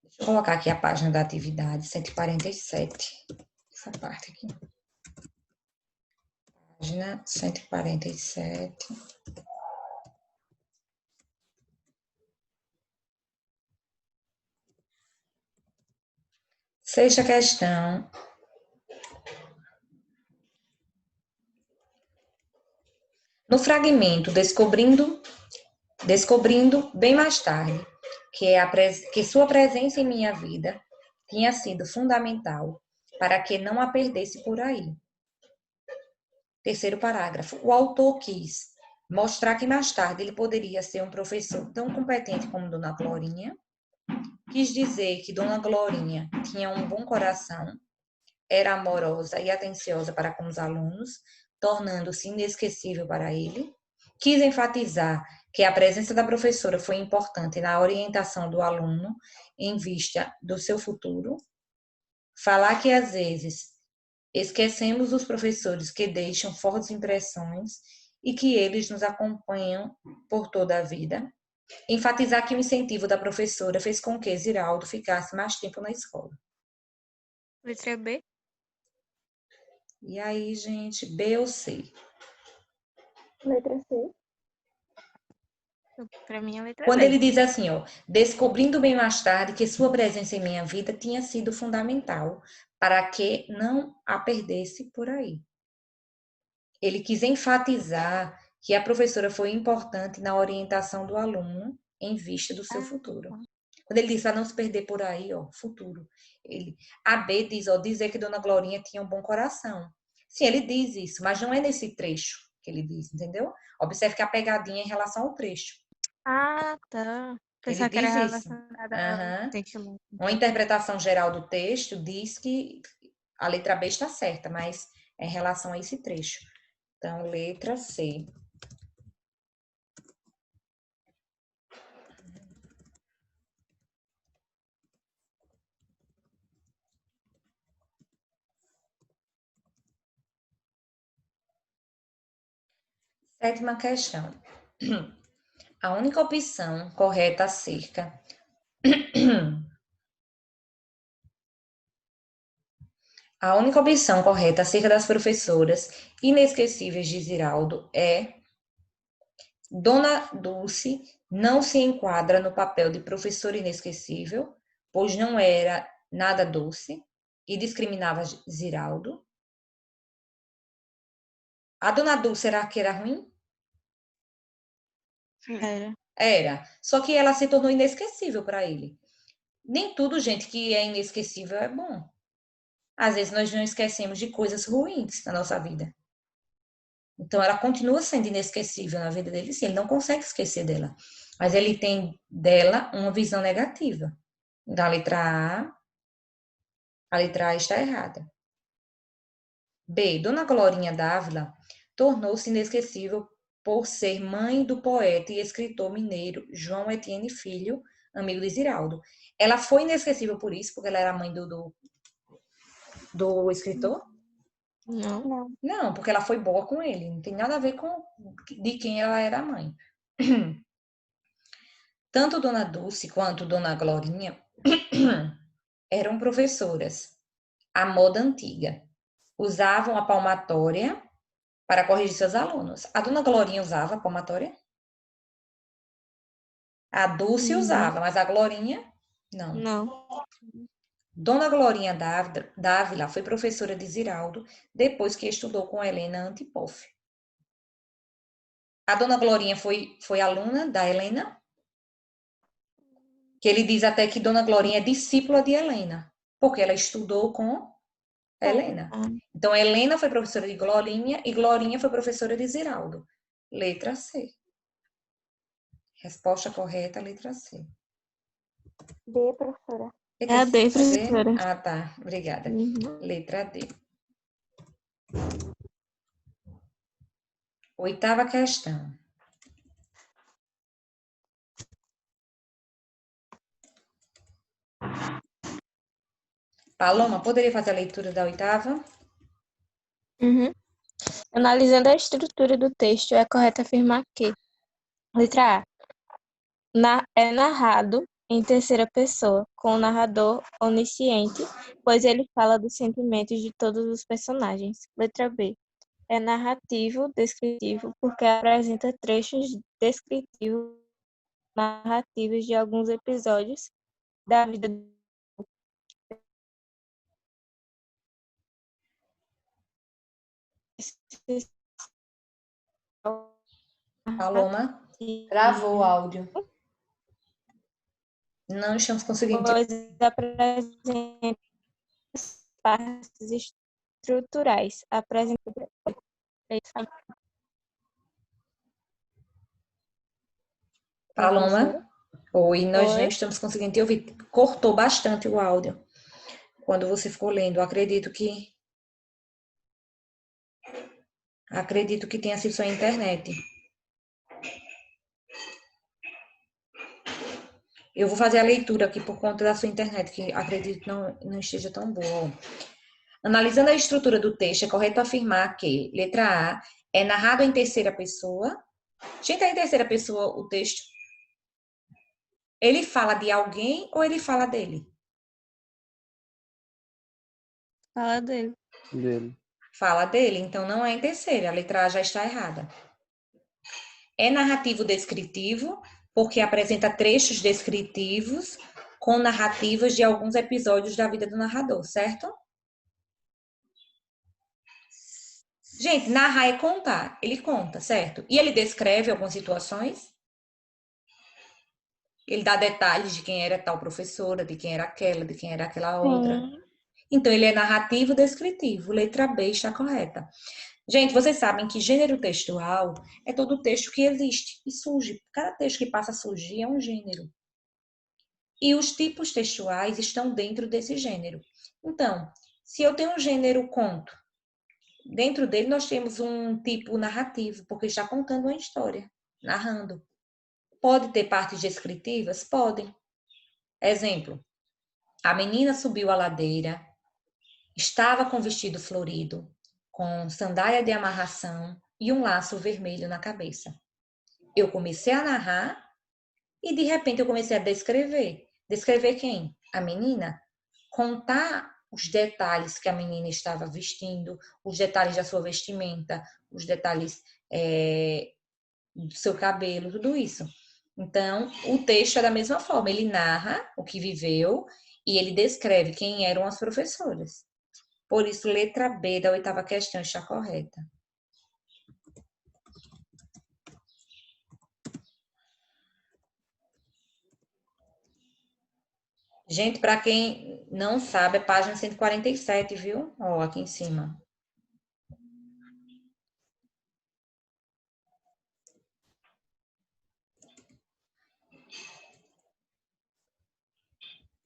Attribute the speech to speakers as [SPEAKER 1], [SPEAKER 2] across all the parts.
[SPEAKER 1] Deixa eu colocar aqui a página da atividade 147. Essa parte aqui. Página 147. Sexta questão. No fragmento Descobrindo bem mais tarde que sua presença em minha vida tinha sido fundamental para que não a perdesse por aí. Terceiro parágrafo. O autor quis mostrar que mais tarde ele poderia ser um professor tão competente como Dona Glorinha. Quis dizer que Dona Glorinha tinha um bom coração, era amorosa e atenciosa para com os alunos, tornando-se inesquecível para ele. Quis enfatizar que a presença da professora foi importante na orientação do aluno em vista do seu futuro. Falar que, às vezes, esquecemos os professores que deixam fortes impressões e que eles nos acompanham por toda a vida. Enfatizar que o incentivo da professora fez com que Ziraldo ficasse mais tempo na escola.
[SPEAKER 2] Letra B.
[SPEAKER 1] E aí, gente, B ou C?
[SPEAKER 3] Letra C.
[SPEAKER 2] Para mim é letra
[SPEAKER 1] Quando
[SPEAKER 2] B.
[SPEAKER 1] ele diz assim, ó, descobrindo bem mais tarde que sua presença em minha vida tinha sido fundamental para que não a perdesse por aí. Ele quis enfatizar que a professora foi importante na orientação do aluno em vista do seu futuro. Quando ele diz para não se perder por aí, ó, futuro. A B diz, ó, dizer que Dona Glorinha tinha um bom coração. Sim, ele diz isso, mas não é nesse trecho que ele diz, entendeu? Observe que a pegadinha é em relação ao trecho.
[SPEAKER 2] Ah, tá.
[SPEAKER 1] Ele
[SPEAKER 2] Pensava que era
[SPEAKER 1] diz isso.
[SPEAKER 2] relacionada ao texto.
[SPEAKER 1] Uma interpretação geral do texto diz que a letra B está certa, mas é em relação a esse trecho. Então, letra C. Sétima questão. A única opção correta acerca das professoras inesquecíveis de Ziraldo é Dona Dulce não se enquadra no papel de professora inesquecível, pois não era nada doce e discriminava Ziraldo. A Dona Dulce era que era ruim?
[SPEAKER 2] Era.
[SPEAKER 1] Era. Só que ela se tornou inesquecível para ele. Nem tudo, gente, que é inesquecível é bom. Às vezes nós não esquecemos de coisas ruins na nossa vida. Então ela continua sendo inesquecível na vida dele, sim, ele não consegue esquecer dela. Mas ele tem dela uma visão negativa. Então a letra A está errada. B. Dona Glorinha Dávila tornou-se inesquecível por ser mãe do poeta e escritor mineiro João Etienne Filho, amigo de Ziraldo. Ela foi inesquecível por isso, porque ela era mãe do escritor?
[SPEAKER 2] Não.
[SPEAKER 1] Não, porque ela foi boa com ele. Não tem nada a ver com de quem ela era mãe. Tanto Dona Dulce quanto Dona Glorinha eram professoras à moda antiga. Usavam a palmatória para corrigir seus alunos. A Dona Glorinha usava a palmatória? A Dulce usava, mas a Glorinha, não.
[SPEAKER 2] Não.
[SPEAKER 1] Dona Glorinha Dávila foi professora de Ziraldo depois que estudou com Helena Antipoff. A Dona Glorinha foi aluna da Helena? Que ele diz até que Dona Glorinha é discípula de Helena, porque ela estudou com Helena. Então, Helena foi professora de Glorinha e Glorinha foi professora de Ziraldo. Letra C. Resposta correta, letra C.
[SPEAKER 3] D, professora.
[SPEAKER 2] É a D, professora.
[SPEAKER 1] Ah, tá. Obrigada. Letra D. Oitava questão. Paloma, poderia fazer a leitura da oitava?
[SPEAKER 2] Analisando a estrutura do texto, é correto afirmar que, letra A, é narrado em terceira pessoa, com o narrador onisciente, pois ele fala dos sentimentos de todos os personagens. Letra B. É narrativo descritivo porque apresenta trechos descritivos narrativos de alguns episódios da vida
[SPEAKER 1] Paloma, travou o áudio. Não estamos conseguindo.
[SPEAKER 2] pois apresenta partes estruturais.
[SPEAKER 1] Paloma, oi, nós não
[SPEAKER 2] Oi?
[SPEAKER 1] estamos conseguindo te ouvir. Cortou bastante o áudio quando você ficou lendo. Acredito que tenha sido sua internet. Eu vou fazer a leitura aqui por conta da sua internet, que acredito que não esteja tão boa. Analisando a estrutura do texto, é correto afirmar que, letra A, é narrado em terceira pessoa. Gente, é em terceira pessoa o texto? Ele fala de alguém ou ele fala dele?
[SPEAKER 2] Fala dele.
[SPEAKER 1] Fala dele, então não é em terceira, a letra A já está errada. É narrativo descritivo, porque apresenta trechos descritivos com narrativas de alguns episódios da vida do narrador, certo? Gente, narrar é contar. Ele conta, certo? E ele descreve algumas situações. Ele dá detalhes de quem era tal professora, de quem era aquela, de quem era aquela outra.
[SPEAKER 2] Sim.
[SPEAKER 1] Então, ele é narrativo descritivo. Letra B está correta. Gente, vocês sabem que gênero textual é todo texto que existe e surge. Cada texto que passa a surgir é um gênero. E os tipos textuais estão dentro desse gênero. Então, se eu tenho um gênero conto, dentro dele nós temos um tipo narrativo, porque está contando uma história, narrando. Pode ter partes descritivas? Podem. Exemplo, a menina subiu a ladeira, estava com vestido florido, com sandália de amarração e um laço vermelho na cabeça. Eu comecei a narrar e de repente eu comecei a descrever. Descrever quem? A menina. Contar os detalhes que a menina estava vestindo, os detalhes da sua vestimenta, os detalhes do seu cabelo, tudo isso. Então, o texto é da mesma forma, ele narra o que viveu e ele descreve quem eram as professoras. Por isso, letra B da 8ª questão está correta. Gente, para quem não sabe, é página 147, viu? Ó, aqui em cima.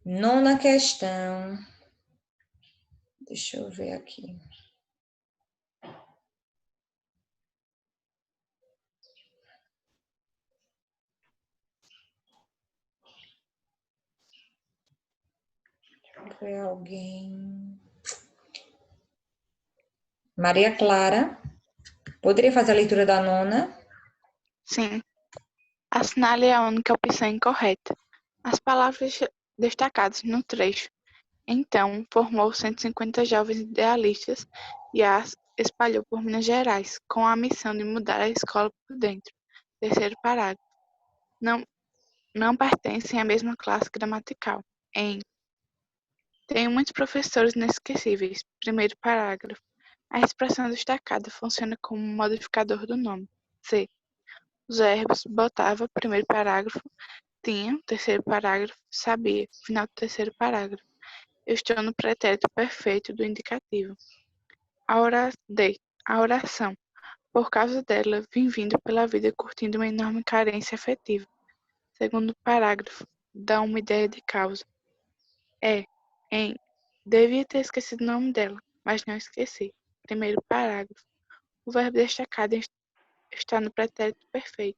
[SPEAKER 1] Nona questão. Deixa eu ver aqui. Foi alguém. Maria Clara. Poderia fazer a leitura da nona?
[SPEAKER 4] Sim. Assinale a única opção incorreta. As palavras destacadas no trecho. Então, formou 150 jovens idealistas e as espalhou por Minas Gerais, com a missão de mudar a escola por dentro. Terceiro parágrafo. Não pertencem à mesma classe gramatical. Tenho muitos professores inesquecíveis. Primeiro parágrafo. A expressão destacada funciona como um modificador do nome. C. Os verbos botava, primeiro parágrafo, tinha, terceiro parágrafo, sabia, final do terceiro parágrafo. Eu estou no pretérito perfeito do indicativo. A oração. Por causa dela, vim vindo pela vida curtindo uma enorme carência afetiva. Segundo parágrafo, dá uma ideia de causa. Devia ter esquecido o nome dela, mas não esqueci. Primeiro parágrafo. O verbo destacado está no pretérito perfeito.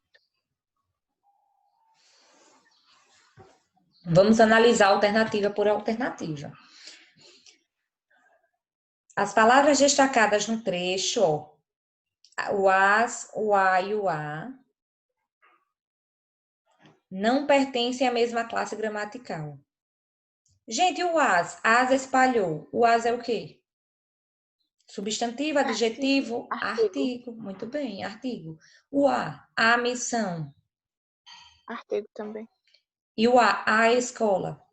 [SPEAKER 1] Vamos analisar alternativa por alternativa. As palavras destacadas no trecho, ó, o as, o a e o a, Não pertencem à mesma classe gramatical. Gente, o as? As espalhou. O as é o quê? Substantivo, adjetivo, artigo. Muito bem, artigo. O a missão.
[SPEAKER 4] Artigo também.
[SPEAKER 1] E o a escola.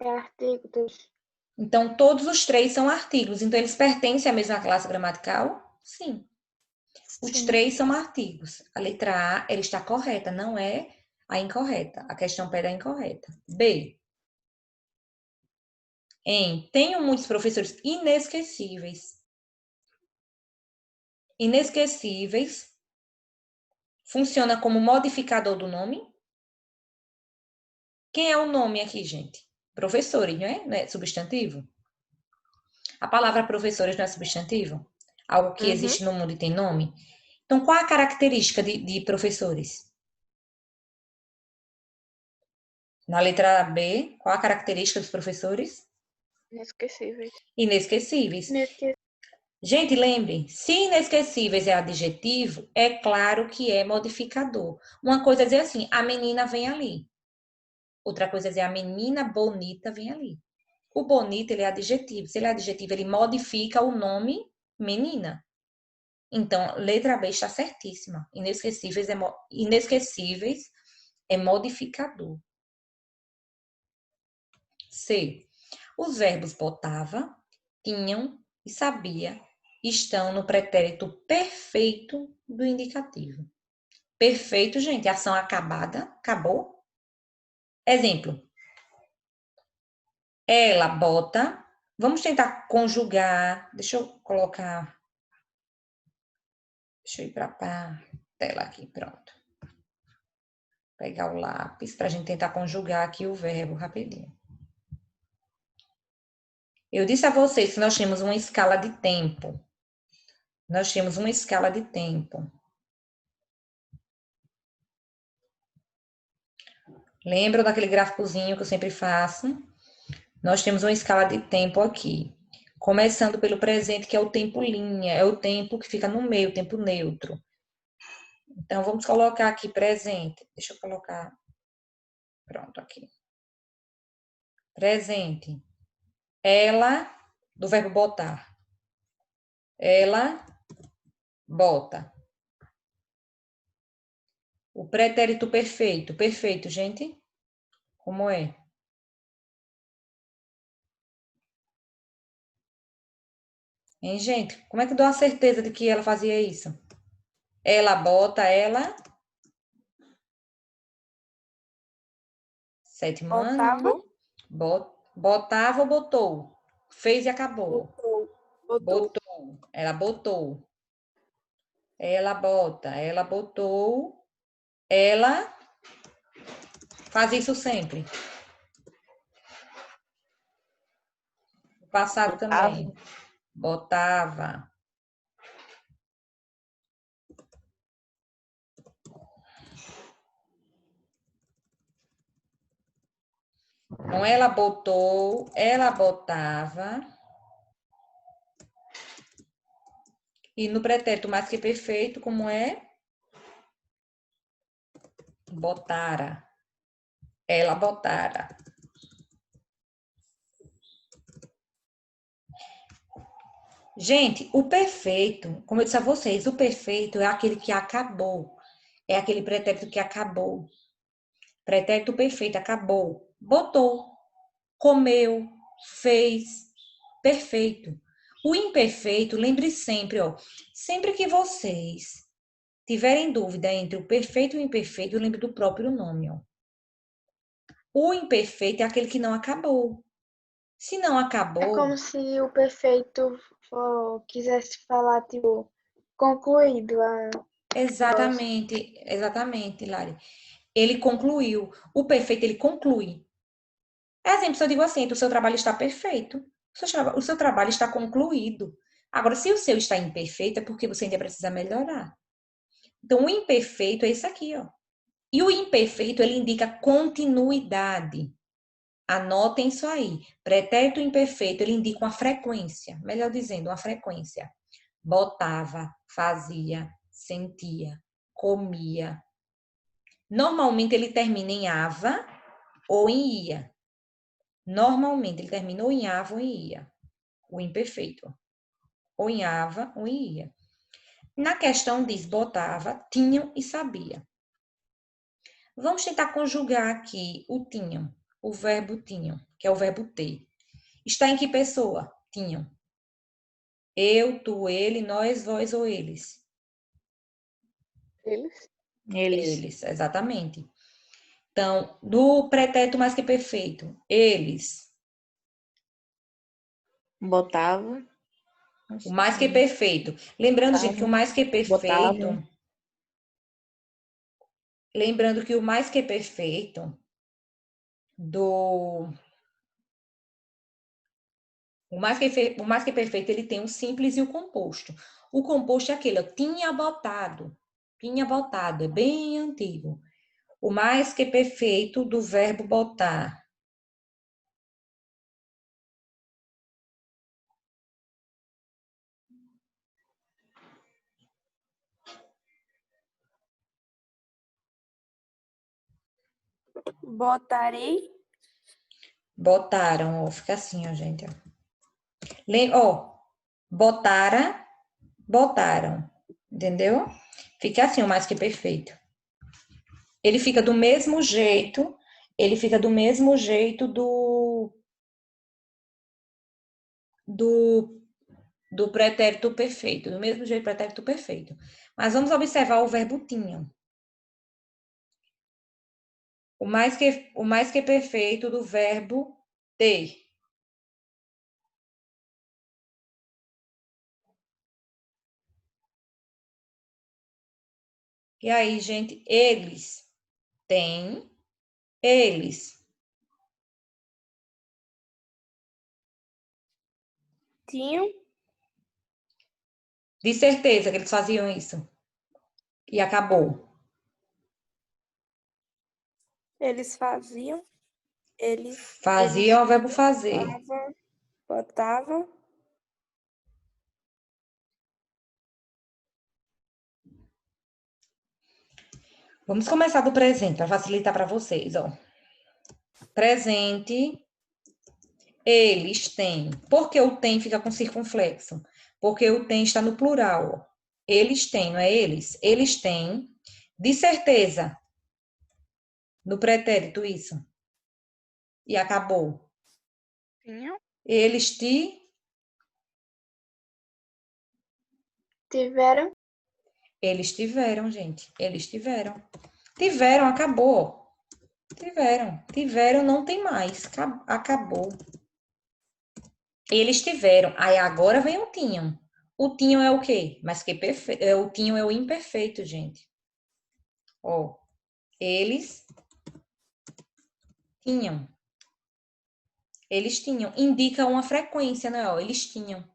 [SPEAKER 3] É artigo dos...
[SPEAKER 1] Então, todos os três são artigos. Então, eles pertencem à mesma classe gramatical? Sim. Os
[SPEAKER 2] Sim.
[SPEAKER 1] três são artigos. A letra A, ela está correta, não é a incorreta. A questão pede a incorreta. B. Tenho muitos professores inesquecíveis. Inesquecíveis funciona como modificador do nome. Quem é o nome aqui, gente? Professores, não é? Não é substantivo? A palavra professores não é substantivo? Algo que existe no mundo e tem nome? Então, qual a característica de professores? Na letra B, qual a característica dos professores?
[SPEAKER 4] Inesquecíveis.
[SPEAKER 1] Inesquecíveis. Gente, lembrem, se inesquecíveis é adjetivo, é claro que é modificador. Uma coisa é dizer assim, a menina vem ali. Outra coisa é dizer, a menina bonita vem ali. O bonito, ele é adjetivo. Se ele é adjetivo, ele modifica o nome menina. Então, letra B está certíssima. Inesquecíveis é modificador. C. Os verbos botava, tinham e sabia estão no pretérito perfeito do indicativo. Perfeito, gente, ação acabada, acabou. Exemplo. Ela bota. Vamos tentar conjugar. Deixa eu colocar. Deixa eu ir para a tela aqui, pronto. Pegar o lápis para a gente tentar conjugar aqui o verbo rapidinho. Eu disse a vocês que nós temos uma escala de tempo. Nós temos uma escala de tempo. Lembram daquele gráficozinho que eu sempre faço? Nós temos uma escala de tempo aqui. Começando pelo presente, que é o tempo linha, é o tempo que fica no meio, o tempo neutro. Então, vamos colocar aqui presente. Deixa eu colocar. Pronto, aqui. Presente. Ela, do verbo botar. Ela bota. O pretérito perfeito. Perfeito, gente? Como é? Hein, gente? Como é que eu dou a certeza de que ela fazia isso? Ela bota, ela. Sétimo ano. Botava ou botou? Fez e acabou. Botou. Ela botou. Ela bota. Ela botou. Ela faz isso sempre. No passado também. Botava. Então, ela botou, ela botava. E no pretérito mais que perfeito, como é? Botara. Ela botara. Gente, o perfeito, como eu disse a vocês, o perfeito é aquele que acabou. É aquele pretérito que acabou. Pretérito perfeito, acabou. Botou, comeu, fez. Perfeito. O imperfeito, lembre sempre, ó. Sempre que vocês tiverem dúvida entre o perfeito e o imperfeito, lembre do próprio nome, ó. O imperfeito é aquele que não acabou. Se não acabou...
[SPEAKER 3] É como se o perfeito quisesse falar, tipo, concluído.
[SPEAKER 1] Exatamente, Lari. Ele concluiu. O perfeito, ele conclui. Exemplo, se eu digo assim, o seu trabalho está perfeito. O seu trabalho está concluído. Agora, se o seu está imperfeito, é porque você ainda precisa melhorar. Então, o imperfeito é isso aqui, ó. E o imperfeito, ele indica continuidade. Anotem isso aí. Pretérito imperfeito, ele indica uma frequência. Melhor dizendo, uma frequência. Botava, fazia, sentia, comia. Normalmente ele termina em ava ou em ia. Normalmente ele termina ou em ava ou em ia. O imperfeito. Ou em ava ou em ia. Na questão diz botava, tinham e sabia. Vamos tentar conjugar aqui o tinham, o verbo tinham, que é o verbo ter. Está em que pessoa? Tinham. Eu, tu, ele, nós, vós ou eles?
[SPEAKER 4] Eles?
[SPEAKER 1] Eles, exatamente. Então, do pretérito mais que perfeito, eles.
[SPEAKER 2] Botava.
[SPEAKER 1] O mais que perfeito. Lembrando, gente, que o mais que perfeito.
[SPEAKER 2] Botava.
[SPEAKER 1] Lembrando que o mais que perfeito do. O mais que perfeito, ele tem o simples e o composto. O composto é aquele, ó, tinha botado. Tinha botado, é bem antigo. O mais que perfeito do verbo botar.
[SPEAKER 3] Botarei.
[SPEAKER 1] Botaram, ó, fica assim, ó, gente. Ó, botara, botaram. Entendeu? Fica assim, o mais que perfeito. Ele fica do mesmo jeito, ele fica do mesmo jeito do pretérito perfeito, do mesmo jeito do pretérito perfeito. Mas vamos observar o verbo tinham. O mais que perfeito do verbo ter. E aí, gente, eles têm, eles
[SPEAKER 3] Tinham.
[SPEAKER 1] de certeza que eles faziam isso. E acabou.
[SPEAKER 3] Eles faziam.
[SPEAKER 1] Fazia é o verbo fazer.
[SPEAKER 3] Botava.
[SPEAKER 1] Vamos começar do presente, para facilitar para vocês, ó. Presente, eles têm. Por que o tem fica com circunflexo? Porque o tem está no plural, ó. Eles têm, não é eles? Eles têm, de certeza, no pretérito isso. E acabou.
[SPEAKER 4] Tinham?
[SPEAKER 1] Eles
[SPEAKER 3] Tiveram.
[SPEAKER 1] Eles tiveram, gente. Eles tiveram. Tiveram, acabou. Tiveram, não tem mais. Acabou. Eles tiveram. Aí agora vem o tinham. O tinham é o quê? Mas que perfeito. O tinham é o imperfeito, gente. Ó, eles tinham. Eles tinham. Indica uma frequência, né? Ó, eles tinham.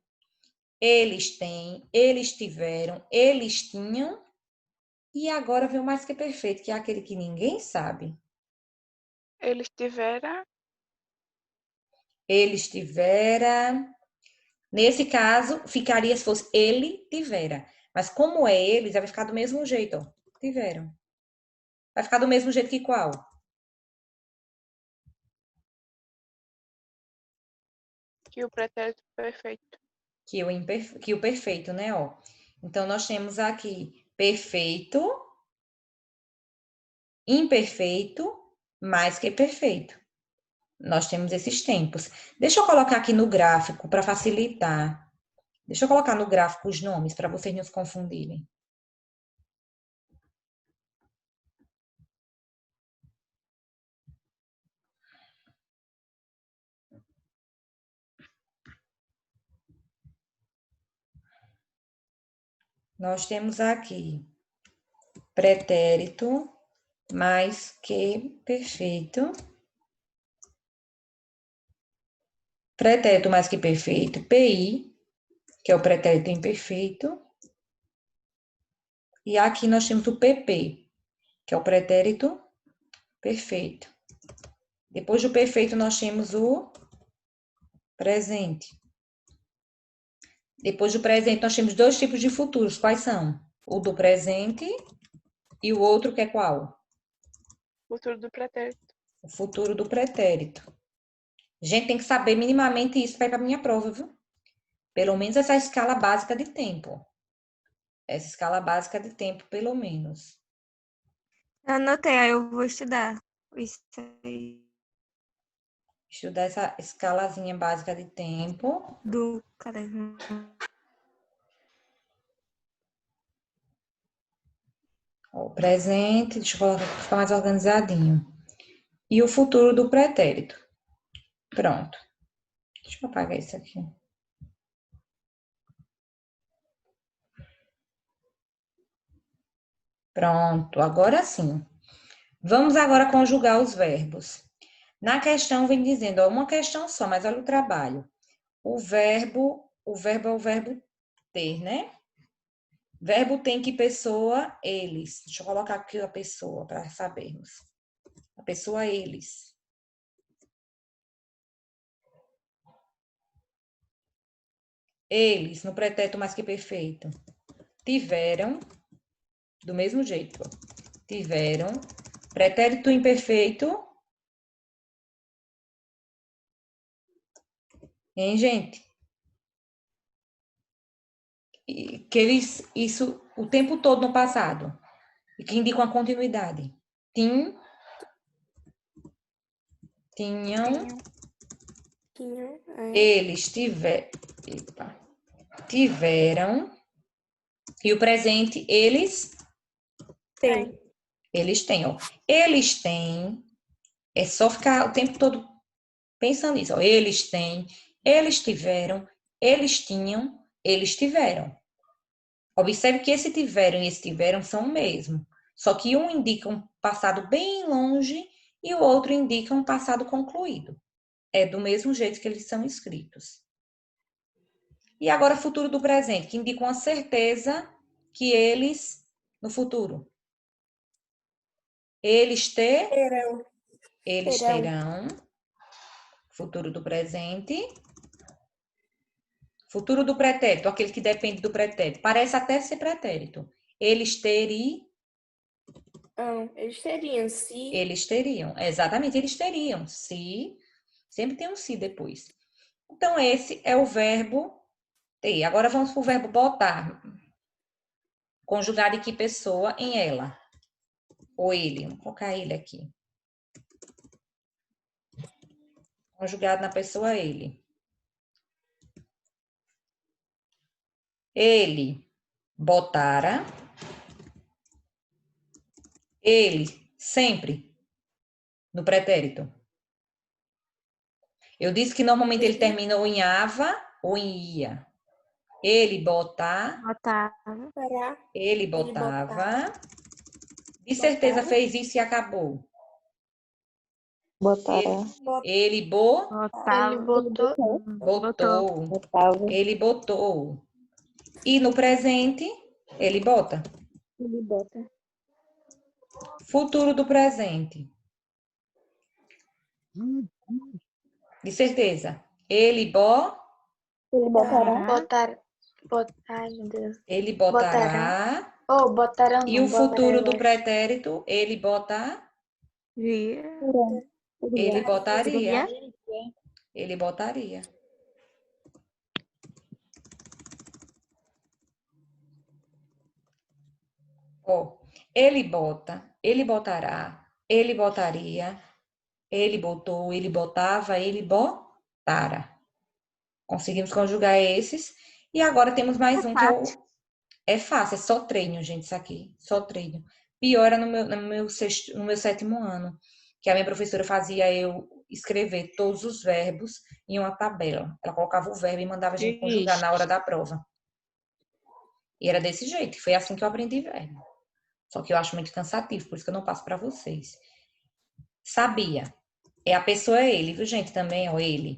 [SPEAKER 1] Eles têm, eles tiveram, eles tinham. E agora vem o mais que perfeito, que é aquele que ninguém sabe.
[SPEAKER 4] Eles tiveram?
[SPEAKER 1] Eles tiveram. Nesse caso, ficaria se fosse ele tivera. Mas como é eles, vai ficar do mesmo jeito, ó. Tiveram. Vai ficar do mesmo jeito que qual?
[SPEAKER 4] Que o pretérito perfeito.
[SPEAKER 1] Que o perfeito, né, ó. Então, nós temos aqui perfeito, imperfeito, mais que perfeito. Nós temos esses tempos. Deixa eu colocar aqui no gráfico para facilitar. Deixa eu colocar no gráfico os nomes para vocês não se confundirem. Nós temos aqui pretérito mais que perfeito. Pretérito mais que perfeito, PI, que é o pretérito imperfeito. E aqui nós temos o PP, que é o pretérito perfeito. Depois do perfeito, nós temos o presente. Depois do presente, nós temos dois tipos de futuros. Quais são? O do presente. E o outro que é qual?
[SPEAKER 4] Futuro do pretérito.
[SPEAKER 1] O futuro do pretérito. Gente, tem que saber minimamente isso para ir para a minha prova, viu? Pelo menos essa escala básica de tempo. Essa escala básica de tempo, pelo menos.
[SPEAKER 2] Anotei, aí eu vou estudar isso aí
[SPEAKER 1] Estudar essa escalazinha básica de tempo.
[SPEAKER 2] do caderno.
[SPEAKER 1] O presente, deixa eu colocar para ficar mais organizadinho. E o futuro do pretérito. Pronto. Deixa eu apagar isso aqui. Pronto, agora sim. Vamos agora conjugar os verbos. Na questão vem dizendo, ó, uma questão só, mas olha o trabalho. O verbo é o verbo ter, né? Verbo tem que pessoa? Eles. Deixa eu colocar aqui a pessoa para sabermos. A pessoa eles. Eles, no pretérito mais que perfeito. Tiveram, do mesmo jeito. Tiveram. Pretérito imperfeito. Hein, gente? Que eles, isso o tempo todo no passado. E que indicam a continuidade. Tinham. Eles tiveram. E o presente, eles
[SPEAKER 2] Tem.
[SPEAKER 1] Eles têm, ó. Eles têm. É só ficar o tempo todo pensando nisso, ó. Eles têm, eles tiveram, eles tinham, eles tiveram. Observe que esse tiveram e esse tiveram são o mesmo. Só que um indica um passado bem longe e o outro indica um passado concluído. É do mesmo jeito que eles são escritos. E agora, futuro do presente, que indica uma certeza que eles, no futuro, eles terão, futuro do presente, futuro do pretérito, aquele que depende do pretérito. Parece até ser pretérito. Eles teriam.
[SPEAKER 5] Eles teriam, se.
[SPEAKER 1] Eles teriam. Exatamente, eles teriam. Se. Sempre tem um se depois. Então, esse é o verbo ter. Agora vamos para o verbo botar. Conjugado em que pessoa? Em ela. Ou ele. Vamos colocar ele aqui. Conjugado na pessoa ele. Ele botara. Ele sempre no pretérito. Eu disse que normalmente ele termina ou em ava ou em ia. Ele botava. Ele botava. De certeza fez isso e acabou.
[SPEAKER 2] Botará.
[SPEAKER 1] Ele botou. Ele botou. E no presente, ele bota.
[SPEAKER 2] Ele bota.
[SPEAKER 1] Futuro do presente. De certeza. Ele
[SPEAKER 2] Ele
[SPEAKER 3] Botar,
[SPEAKER 2] botará.
[SPEAKER 3] ai, meu Deus.
[SPEAKER 1] Ele botará.
[SPEAKER 3] Botarão
[SPEAKER 1] E o futuro do pretérito, ele botar. Ele botaria. Ele botaria. Ó, ele bota, ele botará, ele botaria, ele botou, ele botava, ele botara. Conseguimos conjugar esses. E agora temos mais um que é o... É fácil, é só treino, gente, isso aqui. Só treino. Pior era no meu 7º ano, que a minha professora fazia eu escrever todos os verbos em uma tabela. Ela colocava o verbo e mandava a gente conjugar na hora da prova. E era desse jeito. Foi assim que eu aprendi verbo. Só que eu acho muito cansativo, por isso que eu não passo para vocês. Sabia. É a pessoa é ele, viu, gente? Também, ó, ele.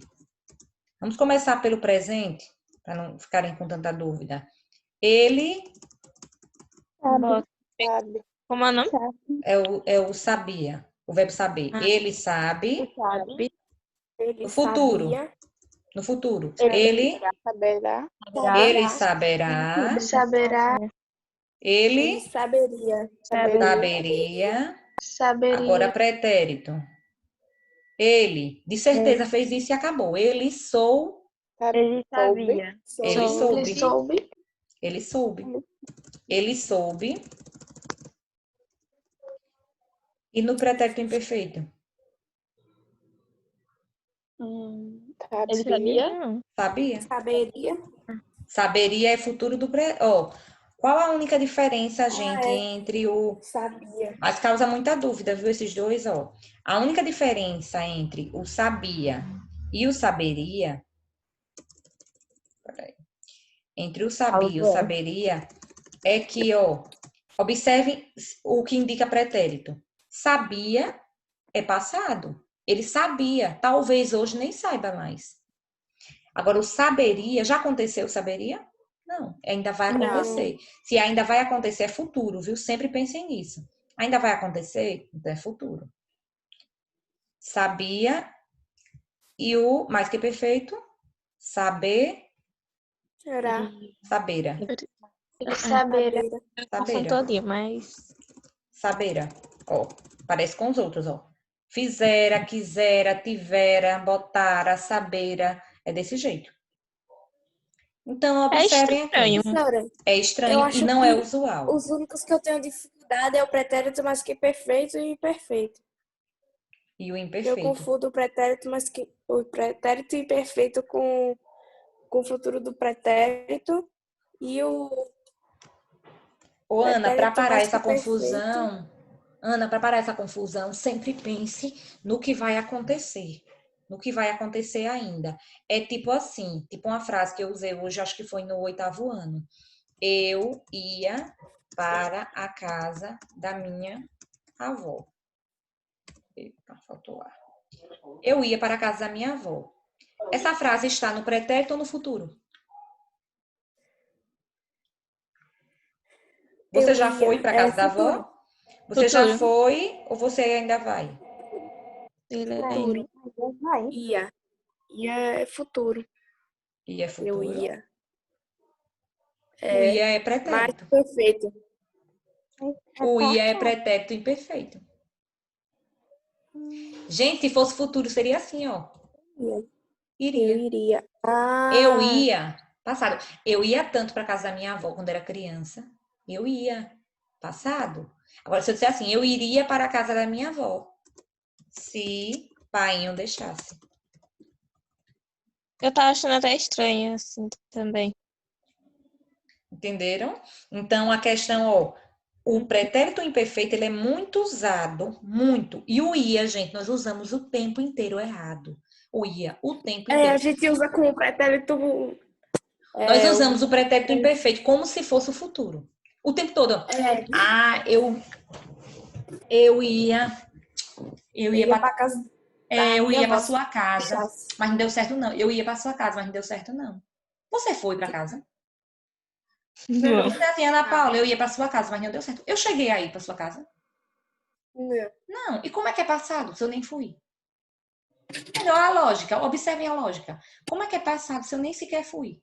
[SPEAKER 1] Vamos começar pelo presente, para não ficarem com tanta dúvida. Ele
[SPEAKER 2] Sabe. Como é o nome?
[SPEAKER 1] é o sabia, o verbo saber. Ele sabe.
[SPEAKER 2] Sabe.
[SPEAKER 1] No futuro. No futuro.
[SPEAKER 2] Ele
[SPEAKER 1] Ele saberá.
[SPEAKER 3] Saberá.
[SPEAKER 1] Ele
[SPEAKER 5] Saberia.
[SPEAKER 1] saberia.
[SPEAKER 3] Saberia.
[SPEAKER 1] Agora, pretérito. Ele, de certeza, fez isso e acabou. Ele
[SPEAKER 2] Ele sabia.
[SPEAKER 1] Ele soube.
[SPEAKER 3] Ele soube.
[SPEAKER 1] Ele soube. Ele soube. E no pretérito imperfeito?
[SPEAKER 2] Ele sabia? Não.
[SPEAKER 1] Sabia?
[SPEAKER 5] Saberia.
[SPEAKER 1] Saberia é futuro do qual a única diferença, gente, entre o...
[SPEAKER 5] Sabia.
[SPEAKER 1] Mas causa muita dúvida, viu, esses dois, ó. A única diferença entre o sabia e o saberia... Peraí. Entre o sabia e o saberia é que, ó, observe o que indica pretérito. Sabia é passado. Ele sabia. Talvez hoje nem saiba mais. Agora, o saberia, já aconteceu o saberia? Não, ainda vai acontecer. Se ainda vai acontecer, é futuro, viu? Sempre pensem nisso. Ainda vai acontecer? Então é futuro. Sabia e o mais que perfeito? Saber.
[SPEAKER 5] Será?
[SPEAKER 1] Sabeira.
[SPEAKER 3] Ele saberia.
[SPEAKER 1] Sabeira.
[SPEAKER 2] Todinho, mas...
[SPEAKER 1] Sabeira. Ó, parece com os outros, ó. Fizera, quisera, tivera, botara, sabeira. É desse jeito. Então, observem aqui.
[SPEAKER 5] Professora,
[SPEAKER 1] É
[SPEAKER 5] eu
[SPEAKER 1] estranho
[SPEAKER 5] acho
[SPEAKER 1] e não é
[SPEAKER 5] que
[SPEAKER 1] usual.
[SPEAKER 5] os únicos que eu tenho dificuldade é o pretérito mais que perfeito e imperfeito.
[SPEAKER 1] E o
[SPEAKER 5] Eu
[SPEAKER 1] imperfeito.
[SPEAKER 5] confundo o pretérito imperfeito com o futuro do pretérito e o
[SPEAKER 1] Ô, Ana, para
[SPEAKER 5] pretérito
[SPEAKER 1] parar
[SPEAKER 5] mais
[SPEAKER 1] essa
[SPEAKER 5] que perfeito.
[SPEAKER 1] confusão, sempre pense no que vai acontecer. No que vai acontecer ainda. É tipo assim, tipo uma frase que eu usei hoje, acho que foi no 8º ano. Eu ia para a casa da minha avó. Eita, faltou ar. Eu ia para a casa da minha avó. Essa frase está no pretérito ou no futuro? Você já foi para a casa da avó? Você já foi ou você ainda vai?
[SPEAKER 5] Futuro. Ia. Ia é futuro.
[SPEAKER 1] E é
[SPEAKER 5] Eu
[SPEAKER 1] futuro?
[SPEAKER 5] ia.
[SPEAKER 1] O ia é
[SPEAKER 5] Mais
[SPEAKER 1] pretérito.
[SPEAKER 5] perfeito.
[SPEAKER 1] O ia é pretérito imperfeito. Gente, se fosse futuro, seria assim, ó.
[SPEAKER 5] Eu
[SPEAKER 1] Iria.
[SPEAKER 5] iria.
[SPEAKER 1] Eu ia. Passado. Eu ia tanto para casa da minha avó quando era criança. Eu ia. Passado. Agora, se eu disser assim, eu iria para a casa da minha avó. Se painho deixasse.
[SPEAKER 2] Eu tava achando até estranho, assim, também.
[SPEAKER 1] Entenderam? Então, a questão, ó. O pretérito imperfeito, ele é muito usado. Muito. E o ia, gente, nós usamos o tempo inteiro errado. O ia, o tempo inteiro.
[SPEAKER 5] A gente usa com o pretérito.
[SPEAKER 1] Nós usamos o pretérito imperfeito como se fosse o futuro. O tempo todo. Ah, eu ia
[SPEAKER 5] para casa.
[SPEAKER 1] eu ia para sua casa, mas não deu certo não. Eu ia para sua casa, mas não deu certo não. Você foi para casa?
[SPEAKER 2] Não.
[SPEAKER 1] Você assim, Ana Paula, eu ia para sua casa, mas não deu certo. Eu cheguei aí para sua casa? Não. E como é que é passado se eu nem fui? Entendeu a lógica? Observem a lógica. Como é que é passado se eu nem sequer fui?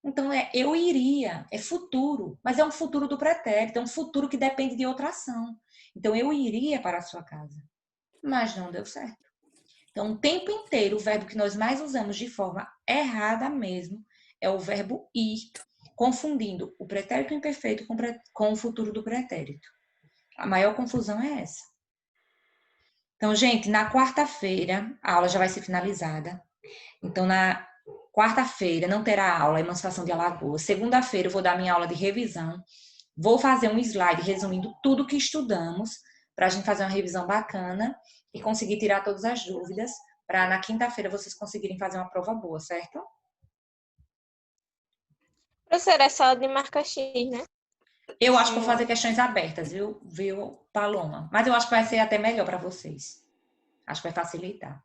[SPEAKER 1] Então, eu iria, é futuro, mas é um futuro do pretérito, é um futuro que depende de outra ação. Então, eu iria para a sua casa, mas não deu certo. Então, o tempo inteiro, o verbo que nós mais usamos de forma errada mesmo é o verbo ir, confundindo o pretérito imperfeito com o futuro do pretérito. A maior confusão é essa. Então, gente, na quarta-feira, a aula já vai ser finalizada. Então, na quarta-feira não terá aula, Emancipação de Alagoas. Segunda-feira eu vou dar minha aula de revisão. Vou fazer um slide resumindo tudo que estudamos, para a gente fazer uma revisão bacana e conseguir tirar todas as dúvidas, para na quinta-feira vocês conseguirem fazer uma prova boa, certo?
[SPEAKER 2] Professora, é só de marca X, né?
[SPEAKER 1] Eu acho que vou fazer questões abertas, viu, Paloma? Mas eu acho que vai ser até melhor para vocês. Acho que vai facilitar.